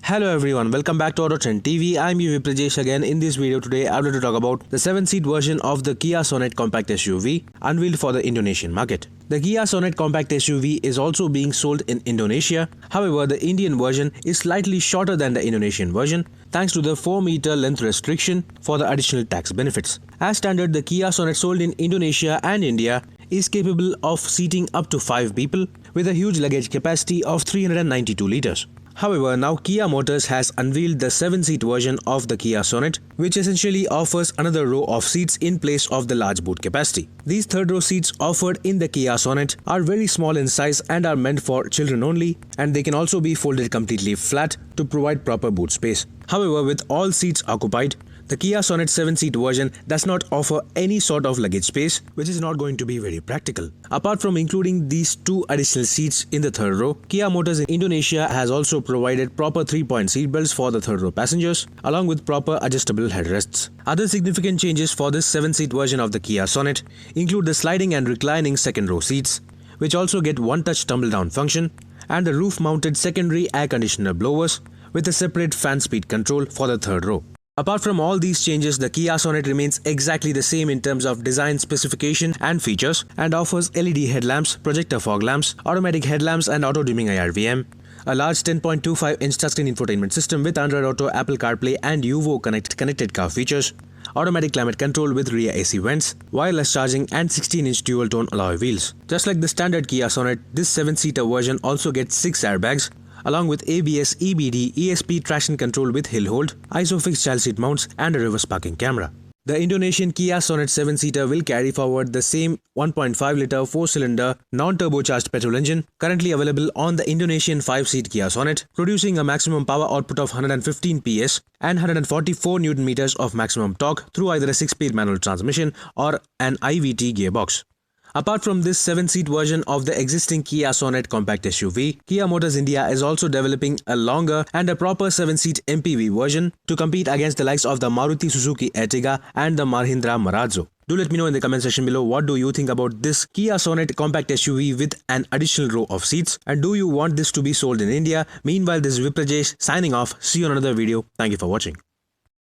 Hello everyone, welcome back to Auto Trend TV. I'm UV Prajesh again. In this video today, I would like to talk about the 7-seat version of the Kia Sonet compact SUV unveiled for the Indonesian market. The Kia Sonet compact SUV is also being sold in Indonesia. However, the Indian version is slightly shorter than the Indonesian version thanks to the 4-meter length restriction for the additional tax benefits. As standard, the Kia Sonet sold in Indonesia and India is capable of seating up to 5 people with a huge luggage capacity of 392 liters. However, now Kia Motors has unveiled the 7-seat version of the Kia Sonet, which essentially offers another row of seats in place of the large boot capacity. These third-row seats offered in the Kia Sonet are very small in size and are meant for children only, and they can also be folded completely flat to provide proper boot space. However, with all seats occupied, the Kia Sonet 7-seat version does not offer any sort of luggage space, which is not going to be very practical. Apart from including these 2 additional seats in the third row, Kia Motors in Indonesia has also provided proper 3-point seat belts for the third row passengers, along with proper adjustable headrests. Other significant changes for this 7-seat version of the Kia Sonet include the sliding and reclining second row seats, which also get one-touch tumble-down function, and the roof-mounted secondary air conditioner blowers with a separate fan speed control for the third row. Apart from all these changes, the Kia Sonet remains exactly the same in terms of design specification and features and offers LED headlamps, projector fog lamps, automatic headlamps and auto-dimming IRVM, a large 10.25-inch touchscreen infotainment system with Android Auto, Apple CarPlay and UVO connected car features, automatic climate control with rear AC vents, wireless charging and 16-inch dual-tone alloy wheels. Just like the standard Kia Sonet, this 7-seater version also gets 6 airbags, along with ABS, EBD, ESP traction control with hill hold, ISOFIX child seat mounts and a reverse parking camera. The Indonesian Kia Sonet 7-seater will carry forward the same 1.5-litre 4-cylinder non-turbocharged petrol engine currently available on the Indonesian 5-seat Kia Sonet, producing a maximum power output of 115 PS and 144 Nm of maximum torque through either a 6-speed manual transmission or an IVT gearbox. Apart from this 7-seat version of the existing Kia Sonet compact SUV, Kia Motors India is also developing a longer and a proper 7-seat MPV version to compete against the likes of the Maruti Suzuki Ertiga and the Mahindra Marazzo. Do let me know in the comment section below what do you think about this Kia Sonet compact SUV with an additional row of seats, and do you want this to be sold in India? Meanwhile, this is Viprajesh signing off. See you on another video. Thank you for watching.